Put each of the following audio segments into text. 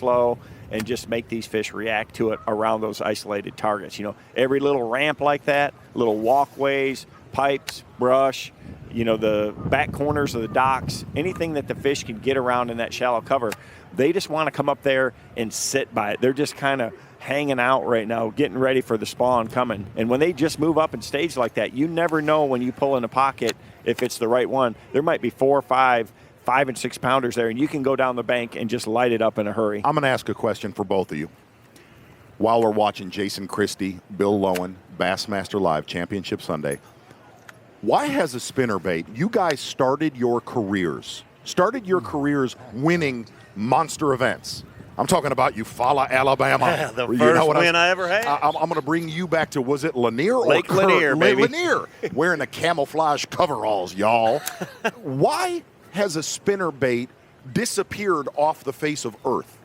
slow, and just make these fish react to it around those isolated targets. Every little ramp like that, little walkways, pipes, brush, the back corners of the docks, anything that the fish can get around in that shallow cover, they just want to come up there and sit by it. They're just kind of hanging out right now, getting ready for the spawn coming. And when they just move up and stage like that, you never know when you pull in a pocket if it's the right one. There might be 4 or 5 and 6 pounders there, and you can go down the bank and just light it up in a hurry. I'm going to ask a question for both of you. While we're watching Jason Christie, Bill Lowen, Bassmaster Live, Championship Sunday, why has a spinnerbait, you guys started your careers winning monster events. I'm talking about Eufaula, Alabama. The first win I ever had. I'm going to bring you back to, was it Lanier or Lake Lanier, Lake baby. Lanier, wearing the camouflage coveralls, y'all. Why has a spinnerbait disappeared off the face of Earth?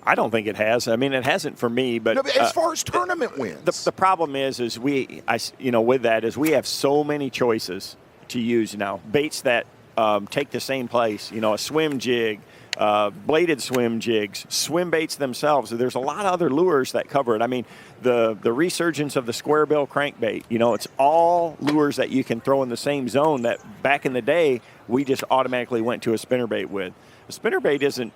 I don't think it has. I mean, it hasn't for me, but no, as far as tournament wins, the problem is we have so many choices to use now. Baits that take the same place. A swim jig, bladed swim jigs, swim baits themselves. There's a lot of other lures that cover it. I mean, the resurgence of the square bill crankbait. It's all lures that you can throw in the same zone that back in the day we just automatically went to a spinnerbait with. A spinnerbait isn't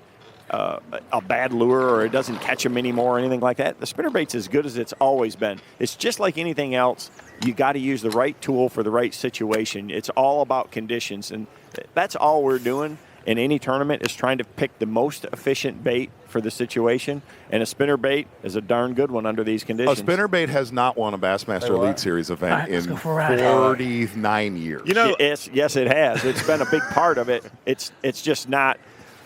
a bad lure, or it doesn't catch them anymore or anything like that. The spinnerbait's as good as it's always been. It's just like anything else. You got to use the right tool for the right situation. It's all about conditions, and that's all we're doing in any tournament is trying to pick the most efficient bait for the situation, and a spinnerbait is a darn good one under these conditions. A spinnerbait has not won a Bassmaster Elite Series event in 49 years. Yes, it has. It's been a big part of it. It's just not.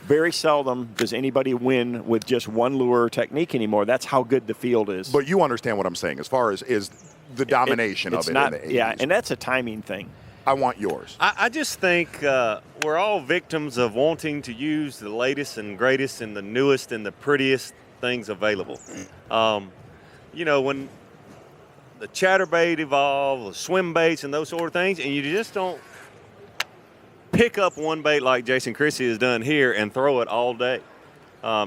Very seldom does anybody win with just one lure technique anymore. That's how good the field is. But you understand what I'm saying as far as is the domination of it. Not, in the 80s. Yeah, and that's a timing thing. I want yours. I just think we're all victims of wanting to use the latest and greatest and the newest and the prettiest things available. When the chatterbait evolved, the swim baits and those sort of things, and you just don't pick up one bait like Jason Christie has done here and throw it all day.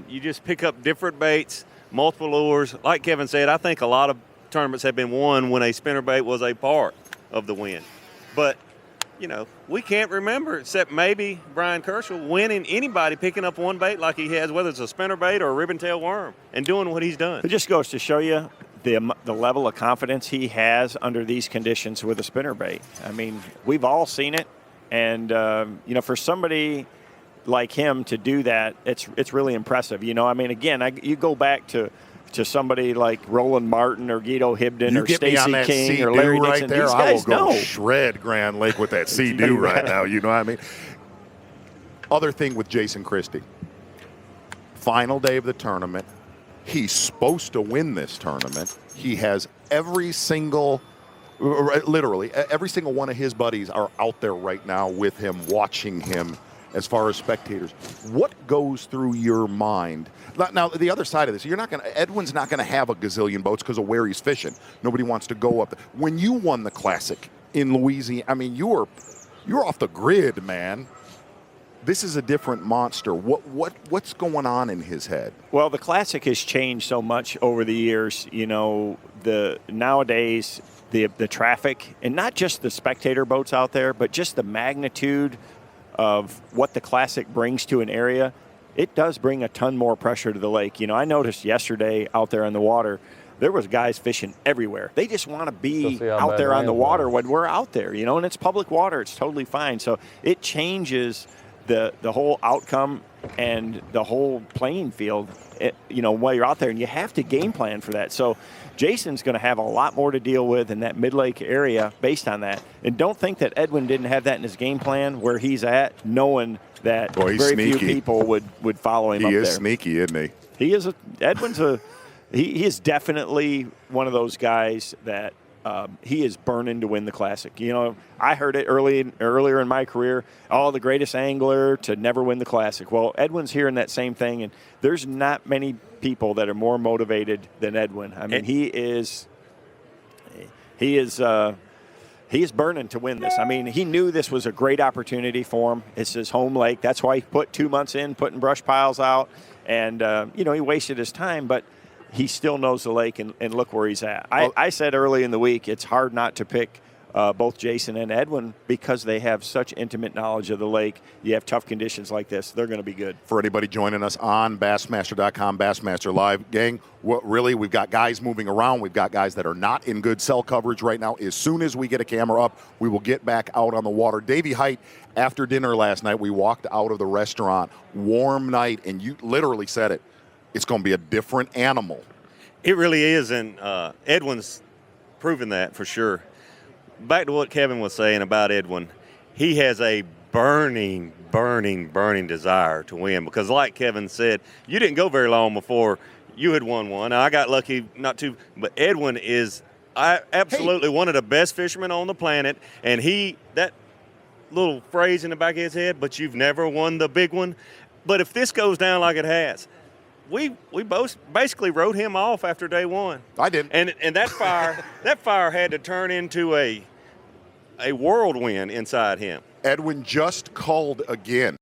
You just pick up different baits, multiple lures. Like Kevin said, I think a lot of tournaments have been won when a spinnerbait was a part of the win. But, we can't remember, except maybe Brian Kershaw winning anybody picking up one bait like he has, whether it's a spinnerbait or a ribbon-tailed worm, and doing what he's done. It just goes to show you the level of confidence he has under these conditions with a spinnerbait. I mean, we've all seen it. And, for somebody like him to do that, it's really impressive. Again, you go back to somebody like Roland Martin or Guido Hibden or Stacy King or Larry right Dixon. There, These I guys will go know. shred Grand Lake with that Sea-Doo right now. You know what I mean? Other thing with Jason Christie. Final day of the tournament. He's supposed to win this tournament. He has literally every single one of his buddies are out there right now with him, watching him as far as spectators. What goes through your mind? Now, the other side of this, Edwin's not going to have a gazillion boats because of where he's fishing. Nobody wants to go up. When you won the Classic in Louisiana, I mean, you're off the grid, man. This is a different monster. What's going on in his head? Well, the Classic has changed so much over the years. Nowadays, the traffic, and not just the spectator boats out there, but just the magnitude of what the Classic brings to an area, it does bring a ton more pressure to the lake. I noticed yesterday out there on the water, there was guys fishing everywhere. They just want to be out there on the water when we're out there, and it's public water. It's totally fine. So it changes the whole outcome and the whole playing field, while you're out there, and you have to game plan for that. So Jason's going to have a lot more to deal with in that mid-lake area based on that. And don't think that Edwin didn't have that in his game plan where he's at, knowing that very few people would follow him up there. He is sneaky, isn't he? He is definitely one of those guys that he is burning to win the Classic. I heard it earlier in my career, the greatest angler to never win the Classic. Well, Edwin's hearing that same thing, and there's not many people that are more motivated than Edwin. I mean, he is burning to win this. I mean, he knew this was a great opportunity for him. It's his home lake. That's why he put 2 months in, putting brush piles out And, you know, he wasted his time, but he still knows the lake, and look where he's at. I said early in the week it's hard not to pick both Jason and Edwin because they have such intimate knowledge of the lake. You have tough conditions like this, they're going to be good. For anybody joining us on Bassmaster.com, Bassmaster Live, gang, really, we've got guys moving around. We've got guys that are not in good cell coverage right now. As soon as we get a camera up, we will get back out on the water. Davey Height, after dinner last night, we walked out of the restaurant, warm night, and you literally said it. It's going to be a different animal. It really is, and Edwin's proven that for sure. Back to what Kevin was saying about Edwin, he has a burning desire to win because, like Kevin said, you didn't go very long before you had won one. Now, I got lucky not to, but Edwin is absolutely one of the best fishermen on the planet, and that little phrase in the back of his head, but you've never won the big one. But if this goes down like it has, we both basically wrote him off after day one. I did. And that fire had to turn into a whirlwind inside him. Edwin just called again.